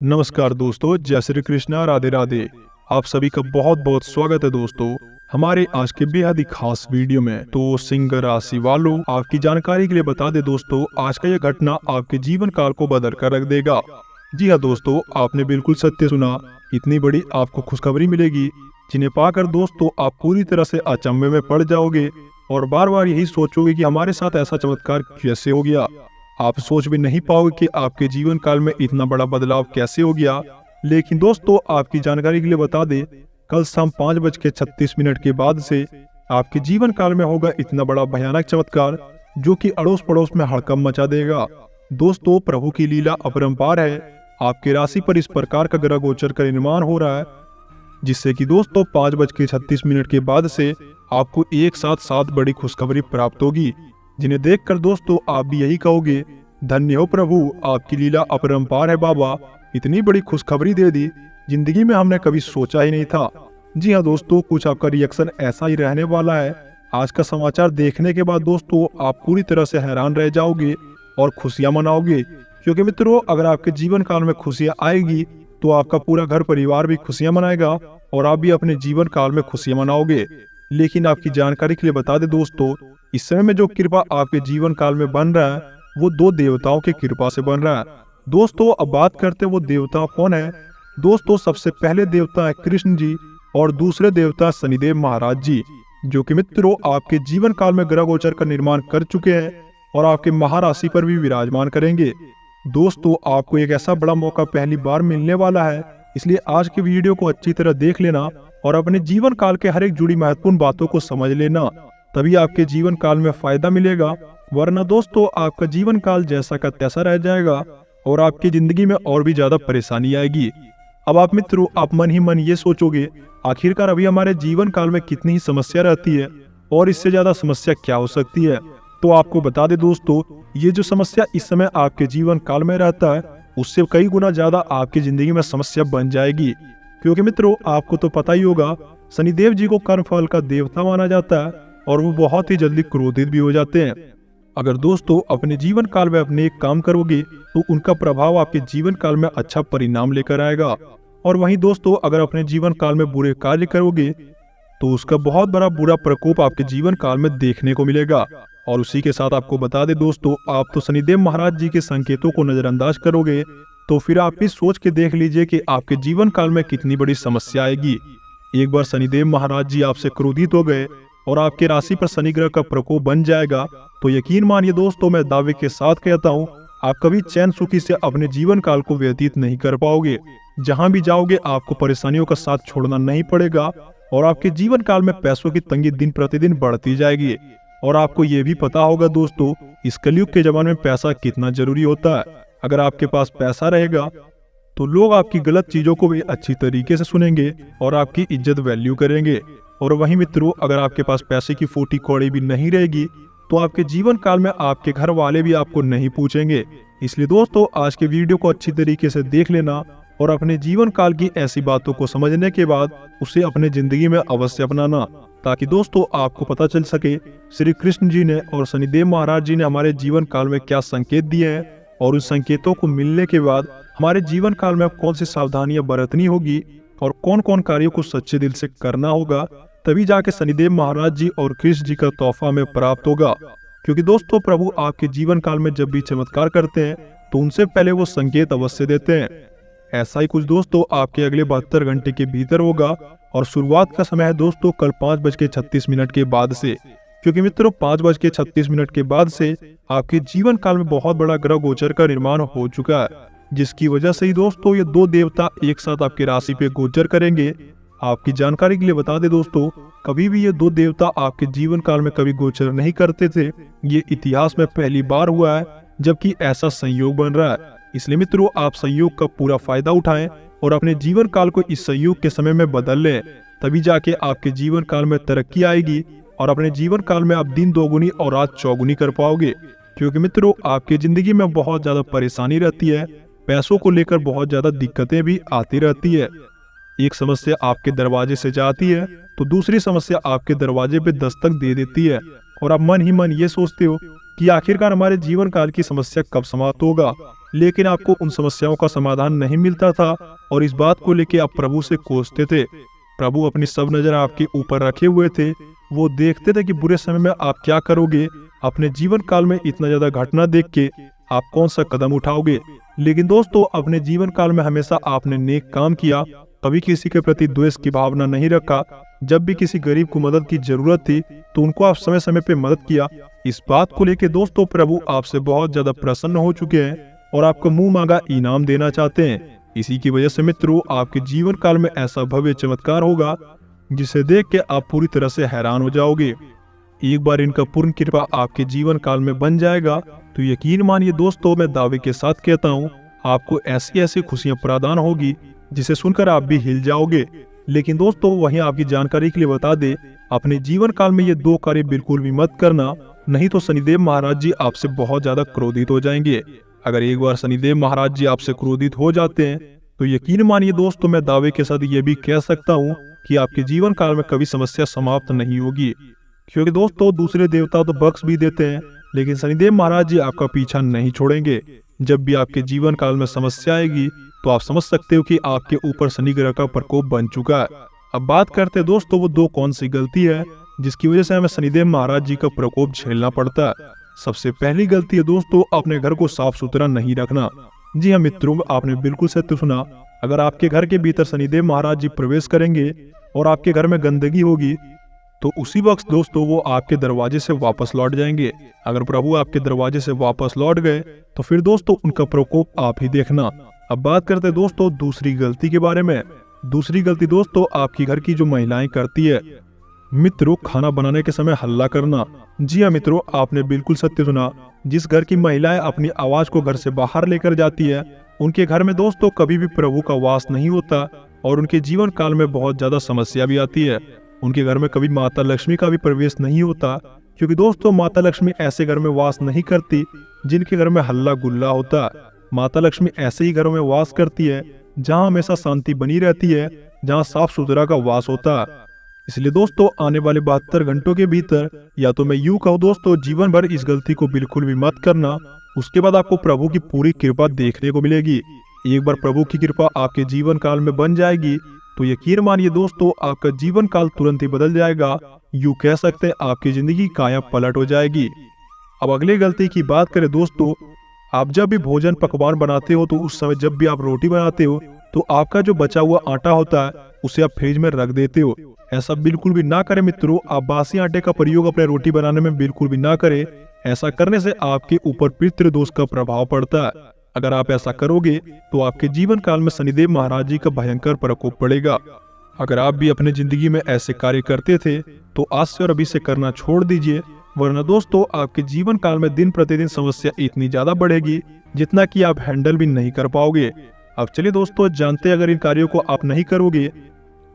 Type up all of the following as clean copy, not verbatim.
नमस्कार दोस्तों, जय श्री कृष्णा, राधे राधे। आप सभी का बहुत बहुत स्वागत है दोस्तों हमारे आज के बेहद ही खास वीडियो में। तो सिंह राशि वालों, आपकी जानकारी के लिए बता दे दोस्तों, आज का यह घटना आपके जीवन काल को बदल कर रख देगा। जी हाँ दोस्तों, आपने बिल्कुल सत्य सुना। इतनी बड़ी आपको खुशखबरी मिलेगी जिन्हें पाकर दोस्तों आप पूरी तरह से अचंभे में पड़ जाओगे और बार बार यही सोचोगे कि हमारे साथ ऐसा चमत्कार कैसे हो गया। आप सोच भी नहीं पाओगे कि आपके जीवन काल में इतना बड़ा बदलाव कैसे हो गया। लेकिन दोस्तों आपकी जानकारी के लिए बता दें, कल शाम 5:36 के बाद से आपके जीवन काल में होगा इतना बड़ा भयानक चमत्कार जो कि अड़ोस पड़ोस में हड़कंप मचा देगा। दोस्तों प्रभु की लीला अपरंपार है। आपकी राशि पर इस प्रकार का ग्रह गोचर का निर्माण हो रहा है जिससे कि दोस्तों 5:36 के बाद से आपको एक साथ 7 बड़ी खुशखबरी प्राप्त होगी, जिन्हें देखकर दोस्तों आप भी यही कहोगे, धन्य हो प्रभु, आपकी लीला अपरंपार है बाबा, इतनी बड़ी खुशखबरी दे दी, जिंदगी में हमने कभी सोचा ही नहीं था। जी हाँ दोस्तों, कुछ आपका रिएक्शन ऐसा ही रहने वाला है। आज का समाचार देखने के बाद दोस्तों आप पूरी तरह से हैरान रह जाओगे और खुशियां मनाओगे, क्योंकि मित्रों अगर आपके जीवन काल में खुशियां आएगी तो आपका पूरा घर परिवार भी खुशियां मनाएगा और आप भी अपने जीवन काल में खुशियां मनाओगे। लेकिन आपकी जानकारी के लिए बता दें दोस्तों, इस समय में जो कृपा आपके जीवन काल में बन रहा है वो 2 देवताओं की कृपा से बन रहा है। दोस्तों अब बात करते हैं वो देवता कौन है। दोस्तों सबसे पहले देवता है कृष्ण जी और दूसरे देवता शनिदेव महाराज जी, जो कि मित्रों आपके जीवन काल में ग्रह गोचर का निर्माण कर चुके हैं और आपके महाराशि पर भी विराजमान करेंगे। दोस्तों आपको एक ऐसा बड़ा मौका पहली बार मिलने वाला है, इसलिए आज की वीडियो को अच्छी तरह देख लेना और अपने जीवन काल के हर एक जुड़ी महत्वपूर्ण बातों को समझ लेना, तभी आपके जीवन काल में फायदा मिलेगा। वरना दोस्तों आपका जीवन काल जैसा का तैसा रह जाएगा और आपकी जिंदगी में और भी ज्यादा परेशानी आएगी। अब आप मित्रों आप मन ही मन ये सोचोगे, आखिरकार अभी हमारे जीवन काल में कितनी ही समस्या रहती है और इससे ज्यादा समस्या क्या हो सकती है। तो आपको बता दे दोस्तों, ये जो समस्या इस समय आपके जीवन काल में रहता है उससे कई गुना ज्यादा आपकी जिंदगी में समस्या बन जाएगी। क्योंकि मित्रों आपको तो पता ही होगा, शनिदेव जी को कर्मफल का देवता माना जाता है और वो बहुत ही जल्दी क्रोधित भी हो जाते हैं। अगर दोस्तों अपने जीवन काल में अपने एक काम करोगे तो उनका प्रभाव आपके जीवन काल में अच्छा परिणाम लेकर आएगा, और वहीं दोस्तों अगर अपने जीवन काल में बुरे कार्य करोगे तो उसका बहुत बड़ा बुरा प्रकोप आपके जीवन काल में देखने को मिलेगा। और उसी के साथ आपको बता दे दोस्तों, आप तो शनिदेव महाराज जी के संकेतों को नजरअंदाज करोगे तो फिर आप भी सोच के देख लीजिए कि आपके जीवन काल में कितनी बड़ी समस्या आएगी। एक बार शनिदेव महाराज जी आपसे क्रोधित हो गए और आपके राशि पर शनि ग्रह का प्रकोप बन जाएगा तो यकीन मानिए दोस्तों, मैं दावे के साथ कहता हूँ आप कभी चैन सुखी से अपने जीवन काल को व्यतीत नहीं कर पाओगे। जहाँ भी जाओगे आपको परेशानियों का साथ छोड़ना नहीं पड़ेगा और आपके जीवन काल में पैसों की तंगी दिन प्रतिदिन बढ़ती जाएगी। और आपको ये भी पता होगा दोस्तों, इस कलयुग के जमाने में पैसा कितना जरूरी होता है। अगर आपके पास पैसा रहेगा तो लोग आपकी गलत चीजों को भी अच्छी तरीके से सुनेंगे और आपकी इज्जत वैल्यू करेंगे। और वहीं मित्रों अगर आपके पास पैसे की फूटी कौड़ी भी नहीं रहेगी तो आपके जीवन काल में आपके घर वाले भी आपको नहीं पूछेंगे। इसलिए दोस्तों आज के वीडियो को अच्छी तरीके से देख लेना और अपने जीवन काल की ऐसी बातों को समझने के बाद उसे अपने जिंदगी में अवश्य अपनाना, ताकि दोस्तों आपको पता चल सके श्री कृष्ण जी ने और शनिदेव महाराज जी ने हमारे जीवन काल में क्या संकेत दिए हैं और उन संकेतों को मिलने के बाद हमारे जीवन काल में कौन सी सावधानियां बरतनी होगी और कौन कौन कार्यों को सच्चे दिल से करना होगा, तभी जाके शनिदेव महाराज जी और कृष्ण जी का तोहफा में प्राप्त होगा। क्योंकि दोस्तों प्रभु आपके जीवन काल में जब भी चमत्कार करते हैं तो उनसे पहले वो संकेत अवश्य देते हैं। ऐसा ही कुछ दोस्तों आपके अगले 72 घंटे के भीतर होगा और शुरुआत का समय है दोस्तों कल 5:36 के बाद से। क्योंकि मित्रों 5:36 के बाद से आपके जीवन काल में बहुत बड़ा ग्रह गोचर का निर्माण हो चुका है, जिसकी वजह से ही दोस्तों ये 2 देवता एक साथ आपकी राशि पे गोचर करेंगे। आपकी जानकारी के लिए बता दे दोस्तों, कभी भी ये 2 देवता आपके जीवन काल में कभी गोचर नहीं करते थे। ये इतिहास में पहली बार हुआ है जबकि ऐसा संयोग बन रहा है। इसलिए मित्रों आप संयोग का पूरा फायदा उठाएं और अपने जीवन काल को इस संयोग के समय में बदल लें, तभी जाके आपके जीवन काल में तरक्की आएगी और अपने जीवन काल में आप दिन दोगुनी और रात चौगुनी कर पाओगे। क्योंकि मित्रों आपकी जिंदगी में बहुत ज्यादा परेशानी रहती है, पैसों को लेकर बहुत ज्यादा दिक्कतें भी आती रहती है। एक समस्या आपके दरवाजे से जाती है तो दूसरी समस्या आपके दरवाजे पे दस्तक दे देती है और आप मन ही मन ये सोचते हो कि आखिरकार हमारे जीवन काल की समस्या कब समाप्त होगा, लेकिन आपको उन समस्याओं का समाधान नहीं मिलता था और इस बात को लेकर आप प्रभु से कोसते थे। प्रभु अपनी सब नजर आपके ऊपर रखे हुए थे। वो देखते थे कि बुरे समय में आप क्या करोगे। अपने जीवन काल में इतना ज्यादा घटना देख के आप कौन सा कदम उठाओगे। लेकिन दोस्तों, अपने जीवन काल में हमेशा आपने नेक काम किया, कभी किसी के प्रति द्वेष की भावना नहीं रखा। जब भी किसी गरीब को मदद की जरूरत थी तो उनको आप समय समय पे मदद किया। इस बात को लेके दोस्तों, प्रभु आपसे बहुत ज्यादा प्रसन्न हो चुके हैं और आपको मुंह मांगा इनाम देना चाहते हैं। इसी की वजह से मित्रों, आपके जीवन काल में ऐसा भव्य चमत्कार होगा जिसे देख के आप पूरी तरह से हैरान हो जाओगे। एक बार इनका पूर्ण कृपा आपके जीवन काल में बन जाएगा तो यकीन मानिए दोस्तों, मैं दावे के साथ कहता हूँ, आपको ऐसी ऐसी खुशियां प्रदान होगी जिसे सुनकर आप भी हिल जाओगे। लेकिन दोस्तों, वहीं आपकी जानकारी के लिए बता दे, अपने जीवन काल में ये 2 कार्य बिल्कुल भी मत करना, नहीं तो शनिदेव महाराज जी आपसे बहुत ज्यादा क्रोधित हो जाएंगे। अगर एक बार शनिदेव महाराज जी आपसे क्रोधित हो जाते हैं तो यकीन मानिए दोस्तों, मैं दावे के साथ ये भी कह सकता हूँ कि आपके जीवन काल में कभी समस्या समाप्त नहीं होगी। क्योंकि दोस्तों, दूसरे देवता तो बख्श भी देते हैं, लेकिन शनिदेव महाराज जी आपका पीछा नहीं छोड़ेंगे। जब भी आपके जीवन काल में समस्या आएगी तो आप समझ सकते हो कि आपके ऊपर शनि ग्रह का प्रकोप बन चुका है। अब बात करते हैं दोस्तों, वो 2 कौन सी गलती है जिसकी वजह से हमें शनिदेव महाराज जी का प्रकोप झेलना पड़ता है। सबसे पहली गलती है दोस्तों, अपने घर को साफ सुथरा नहीं रखना। जी हाँ मित्रों, आपने बिल्कुल सत्य सुना। अगर आपके घर के भीतर शनिदेव महाराज जी प्रवेश करेंगे और आपके घर में गंदगी होगी तो उसी वक्त दोस्तों वो आपके दरवाजे से वापस लौट जाएंगे। अगर प्रभु आपके दरवाजे से वापस लौट गए तो फिर दोस्तों उनका प्रकोप आप ही देखना। अब बात करते हैं दोस्तों दूसरी गलती के बारे में। दूसरी गलती दोस्तों आपकी घर की जो महिलाएं करती है। मित्रों, खाना बनाने के समय हल्ला करना। जी हाँ मित्रों, आपने बिल्कुल सत्य सुना। जिस घर की महिलाएं अपनी आवाज को घर से बाहर लेकर जाती है, उनके घर में दोस्तों कभी भी प्रभु का वास नहीं होता और उनके जीवन काल में बहुत ज्यादा समस्या भी आती है। उनके घर में कभी माता लक्ष्मी का भी प्रवेश नहीं होता, क्योंकि दोस्तों माता लक्ष्मी ऐसे घर में वास नहीं करती जिनके घर में हल्ला गुल्ला होता। माता लक्ष्मी ऐसे ही घरों में वास करती है जहां हमेशा शांति बनी रहती है, जहां साफ सुथरा का वास होता है। इसलिए दोस्तों, आने वाले 72 घंटों के भीतर, या तो मैं यूं कहूँ दोस्तों, जीवन भर इस गलती को बिल्कुल भी मत करना। उसके बाद आपको प्रभु की पूरी कृपा देखने को मिलेगी। एक बार प्रभु की कृपा आपके जीवन काल में बन जाएगी तो यकीन मानिए दोस्तों, आपका जीवन काल तुरंत ही बदल जाएगा। यूं कह सकते हैं आपकी जिंदगी काया पलट हो जाएगी। अब अगली गलती की बात करें दोस्तों, आप जब भी भोजन पकवान बनाते हो तो उस समय जब भी आप रोटी बनाते हो तो आपका जो बचा हुआ आटा होता है उसे आप फ्रिज में रख देते हो। ऐसा बिल्कुल भी ना करें मित्रों। आप बासी आटे का प्रयोग अपने रोटी बनाने में बिल्कुल भी ना करें। ऐसा करने से आपके ऊपर पितृ दोष का प्रभाव पड़ता है। अगर आप ऐसा करोगे तो आपके जीवन काल में शनिदेव महाराज जी का भयंकर प्रकोप पड़ेगा। अगर आप भी अपने जिंदगी में ऐसे कार्य करते थे तो आज से और अभी से करना छोड़ दीजिए, वरना दोस्तों आपके जीवन काल में दिन प्रतिदिन समस्या इतनी ज्यादा बढ़ेगी जितना कि आप हैंडल भी नहीं कर पाओगे। अब चलिए दोस्तों, जानते अगर इन कार्यों को आप नहीं करोगे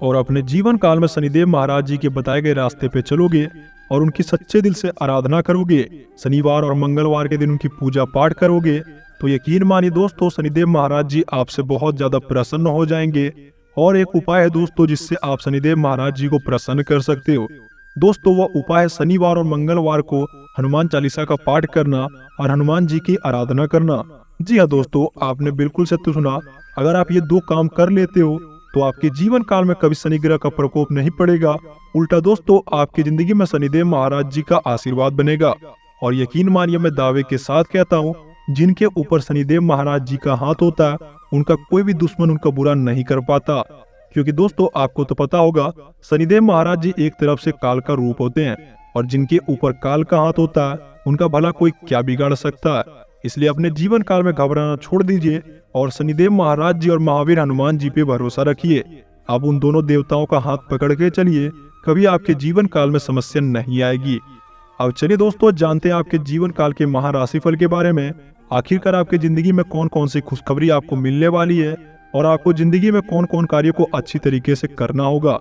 और अपने जीवन काल में शनिदेव महाराज जी के बताए गए रास्ते पे चलोगे और उनकी सच्चे दिल से आराधना करोगे, शनिवार और मंगलवार के दिन उनकी पूजा पाठ करोगे, तो यकीन मानिए दोस्तों शनिदेव महाराज जी आपसे बहुत ज्यादा प्रसन्न हो जाएंगे। और एक उपाय है दोस्तों जिससे आप शनिदेव महाराज जी को प्रसन्न कर सकते हो। दोस्तों वह उपाय है शनिवार और मंगलवार को हनुमान चालीसा का पाठ करना और हनुमान जी की आराधना करना। जी हाँ दोस्तों, आपने बिल्कुल सत्य सुना। अगर आप ये 2 काम कर लेते हो तो आपके जीवन काल में कभी शनि ग्रह का प्रकोप नहीं पड़ेगा। उल्टा दोस्तों आपकी जिंदगी में शनिदेव महाराज जी का आशीर्वाद बनेगा। और यकीन मानिए, मैं दावे के साथ कहता हूँ, जिनके ऊपर शनिदेव महाराज जी का हाथ होता है उनका कोई भी दुश्मन उनका बुरा नहीं कर पाता। क्योंकि दोस्तों आपको तो पता होगा, शनिदेव महाराज जी एक तरफ से काल का रूप होते हैं और जिनके ऊपर काल का हाथ होता है उनका भला कोई क्या बिगाड़ सकता है। इसलिए अपने जीवन काल में घबराना छोड़ दीजिए और शनिदेव महाराज जी और महावीर हनुमान जी पे भरोसा रखिए। आप उन दोनों देवताओं का हाथ पकड़ के चलिए, कभी आपके जीवन काल में समस्या नहीं आएगी। अब चलिए दोस्तों, जानते हैं आपके जीवन काल के महाराशिफल के बारे में। आखिरकार आपकी जिंदगी में कौन कौन सी खुशखबरी आपको मिलने वाली है और आपको जिंदगी में कौन कौन कार्यों को अच्छी तरीके से करना होगा।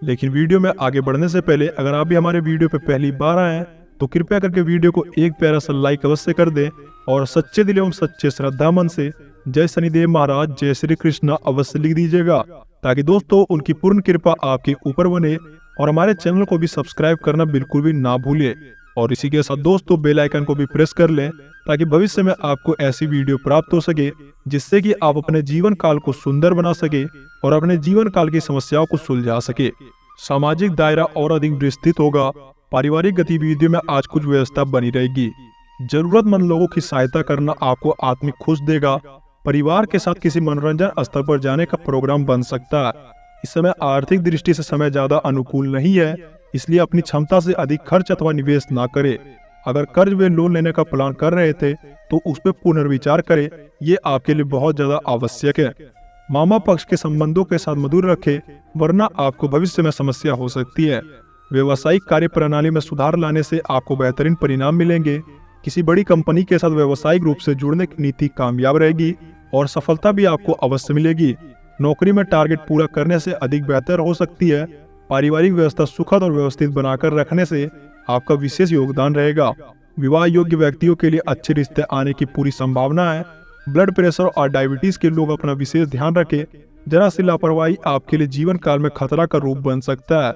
लेकिन वीडियो में आगे बढ़ने से पहले अगर आप भी हमारे वीडियो पे पहली बार आए हैं तो कृपया करके वीडियो को एक प्यारा सा लाइक अवश्य कर दें और सच्चे दिल एवं सच्चे श्रद्धा मन से जय शनिदेव महाराज जय श्री कृष्ण अवश्य लिख दीजिएगा, ताकि दोस्तों उनकी पूर्ण कृपा आपके ऊपर बने। और हमारे चैनल को भी सब्सक्राइब करना बिल्कुल भी ना भूलिए। और इसी के साथ दोस्तों बेल आइकन को भी प्रेस कर लें ताकि भविष्य में आपको ऐसी वीडियो प्राप्त हो सके जिससे कि आप अपने जीवन काल को सुंदर बना सके और अपने जीवन काल की समस्याओं को सुलझा सके। सामाजिक दायरा और अधिक विस्तृत होगा। पारिवारिक गतिविधियों में आज कुछ व्यवस्था बनी रहेगी। जरूरतमंद लोगों की सहायता करना आपको आत्मिक खुश देगा। परिवार के साथ किसी मनोरंजन स्थल पर जाने का प्रोग्राम बन सकता है। इस समय आर्थिक दृष्टि से समय ज्यादा अनुकूल नहीं है, इसलिए अपनी क्षमता से अधिक खर्च अथवा निवेश ना करें। अगर कर्ज व लोन लेने का प्लान कर रहे थे तो उस पर पुनर्विचार करें, ये आपके लिए बहुत ज्यादा आवश्यक है। मामा पक्ष के संबंधों के साथ मधुर रखें, वरना आपको भविष्य में समस्या हो सकती है। व्यवसायिक कार्य प्रणाली में सुधार लाने से आपको बेहतरीन परिणाम मिलेंगे। किसी बड़ी कंपनी के साथ व्यावसायिक रूप से जुड़ने की नीति कामयाब रहेगी और सफलता भी आपको अवश्य मिलेगी। नौकरी में टारगेट पूरा करने से अधिक बेहतर हो सकती है। पारिवारिक व्यवस्था सुखद और व्यवस्थित बनाकर रखने से आपका विशेष योगदान रहेगा। विवाह योग्य व्यक्तियों के लिए अच्छे रिश्ते आने की पूरी संभावना है। ब्लड प्रेशर और डायबिटीज के लोग अपना विशेष ध्यान रखें। जरा सी लापरवाही आपके लिए जीवन काल में खतरा का रूप बन सकता है।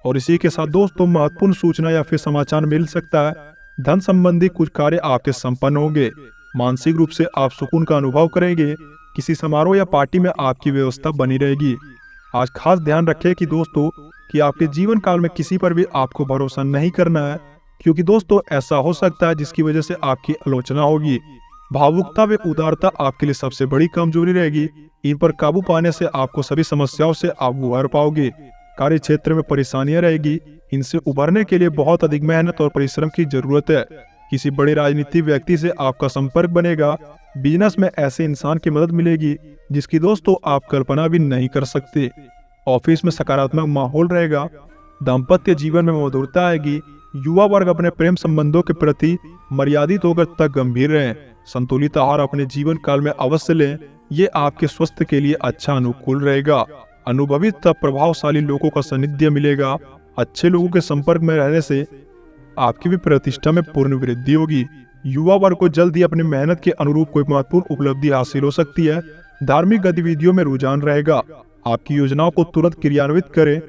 और इसी के साथ दोस्तों महत्वपूर्ण सूचना या फिर समाचार मिल सकता है। धन संबंधी कुछ कार्य आपके संपन्न होंगे। मानसिक रूप से आप सुकून का अनुभव करेंगे। किसी समारोह या पार्टी में आपकी व्यवस्था बनी रहेगी। आज खास ध्यान रखें कि दोस्तों कि आपके जीवन काल में किसी पर भी आपको भरोसा नहीं करना है, क्योंकि दोस्तों ऐसा हो सकता है जिसकी वजह से आपकी आलोचना होगी। भावुकता व उदारता आपके लिए सबसे बड़ी कमजोरी रहेगी। इन पर काबू पाने से आपको सभी समस्याओं से आप उभर पाओगे। कार्य क्षेत्र में परेशानियां रहेगी, इनसे उभरने के लिए बहुत अधिक मेहनत और परिश्रम की जरूरत है। किसी बड़े राजनीतिक व्यक्ति से आपका संपर्क बनेगा। बिजनेस में ऐसे इंसान की मदद मिलेगी जिसकी दोस्तों आप कल्पना भी नहीं कर सकते। ऑफिस में सकारात्मक माहौल रहेगा। दाम्पत्य जीवन में मधुरता आएगी। युवा वर्ग अपने प्रेम संबंधों के प्रति मर्यादित होकर तक गंभीर रहें। संतुलित आहार अपने जीवन काल में अवश्य लें, ये आपके स्वास्थ्य के लिए अच्छा अनुकूल रहेगा। अनुभवी तथा प्रभावशाली लोगों का सानिध्य मिलेगा। अच्छे लोगों के संपर्क में रहने से आपकी भी प्रतिष्ठा में पूर्ण वृद्धि होगी। युवा वर्ग को जल्द ही अपनी मेहनत के अनुरूप कोई महत्वपूर्ण उपलब्धि हासिल हो सकती है। धार्मिक गतिविधियों में रुझान रहेगा। आपकी योजनाओं को तुरंत क्रियान्वित करें।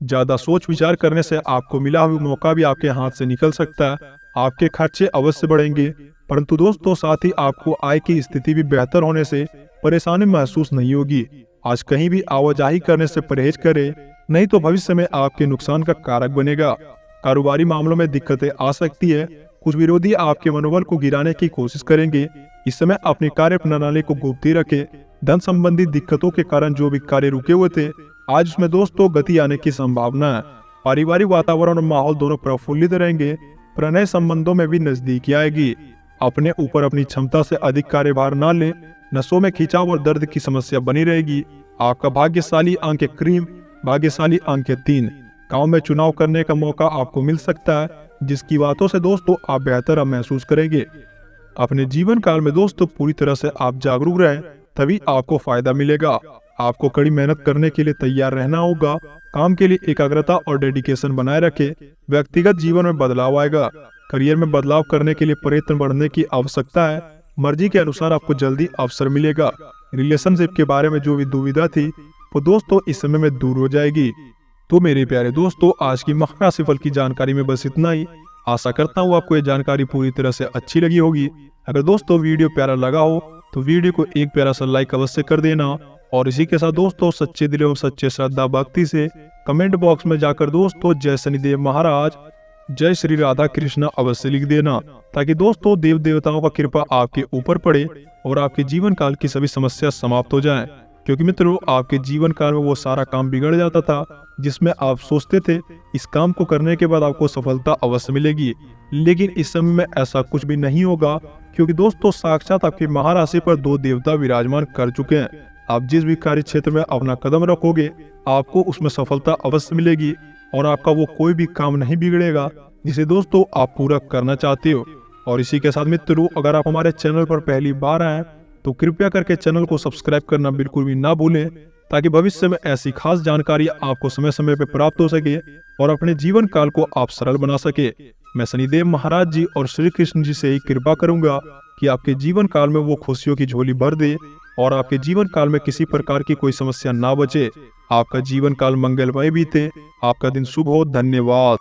ज्यादा सोच विचार करने से आपको मिला हुआ मौका भी आपके हाथ से निकल सकता है। आपके खर्चे अवश्य बढ़ेंगे, परंतु दोस्तों साथ ही आपको आय की स्थिति भी बेहतर होने से परेशानी महसूस नहीं होगी। आज कहीं भी आवाजाही करने से परहेज करें, नहीं तो भविष्य में आपके नुकसान का कारक बनेगा। कारोबारी मामलों में दिक्कतें आ सकती है। कुछ विरोधी आपके मनोबल को गिराने की कोशिश करेंगे। इस समय अपनी कार्य प्रणाली को गुप्त रखें। धन संबंधी दिक्कतों के कारण जो भी कार्य रुके हुए थे, आज उसमें दोस्तों गति आने की संभावना है। पारिवारिक वातावरण और माहौल दोनों प्रफुल्लित रहेंगे। प्रणय संबंधों में भी नजदीकी आएगी। अपने ऊपर अपनी क्षमता से अधिक कार्यभार न लें। नसों में खिंचाव और दर्द की समस्या बनी रहेगी। आपका भाग्यशाली अंक है क्रीम, भाग्यशाली अंक है 3। गाँव में चुनाव करने का मौका आपको मिल सकता है, जिसकी बातों से दोस्तों आप बेहतर महसूस करेंगे। अपने जीवन काल में दोस्तों पूरी तरह से आप जागरूक रहें, तभी आपको फायदा मिलेगा। आपको कड़ी मेहनत करने के लिए तैयार रहना होगा। काम के लिए एकाग्रता और डेडिकेशन बनाए रखें। व्यक्तिगत जीवन में बदलाव आएगा। करियर में बदलाव करने के लिए प्रयत्न बढ़ने की आवश्यकता है। मर्जी के अनुसार आपको जल्दी अवसर मिलेगा। रिलेशनशिप के बारे में जो भी दुविधा थी वो दोस्तों इस समय में दूर हो जाएगी। तो मेरे प्यारे दोस्तों, आज की मकर राशि फल की जानकारी में बस इतना ही। आशा करता हूँ आपको ये जानकारी पूरी तरह से अच्छी लगी होगी। अगर दोस्तों वीडियो प्यारा लगा हो तो वीडियो को एक प्यारा सा लाइक अवश्य कर देना। और इसी के साथ दोस्तों सच्चे दिल एवं सच्चे श्रद्धा भक्ति से कमेंट बॉक्स में जाकर दोस्तों जय शनिदेव महाराज, जय श्री राधा कृष्ण अवश्य लिख देना, ताकि दोस्तों देव देवताओं का कृपा आपके ऊपर पड़े और आपके जीवन काल की सभी समस्या समाप्त हो जाएं। क्योंकि मित्रों, आपके जीवन काल में वो सारा काम बिगड़ जाता था जिसमें आप सोचते थे इस काम को करने के बाद आपको सफलता अवश्य मिलेगी, लेकिन इस समय में ऐसा कुछ भी नहीं होगा। क्योंकि दोस्तों साक्षात आपकी महाराशि पर 2 देवता विराजमान कर चुके हैं। आप जिस भी कार्य क्षेत्र में अपना कदम रखोगे आपको उसमें सफलता अवश्य मिलेगी और आपका वो कोई भी काम नहीं बिगड़ेगा जिसे दोस्तों आप पूरा करना चाहते हो। और इसी के साथ मित्रों, अगर आप हमारे चैनल पर पहली बार आए तो कृपया करके चैनल को सब्सक्राइब करना बिल्कुल भी ना भूलें, ताकि भविष्य में ऐसी खास जानकारी आपको समय समय पर प्राप्त हो सके और अपने जीवन काल को आप सरल बना सके। मैं शनिदेव महाराज जी और श्री कृष्ण जी से ही कृपा करूंगा कि आपके जीवन काल में वो खुशियों की झोली भर दे और आपके जीवन काल में किसी प्रकार की कोई समस्या ना बचे। आपका जीवन काल मंगलमय बीते। आपका दिन शुभ हो। धन्यवाद।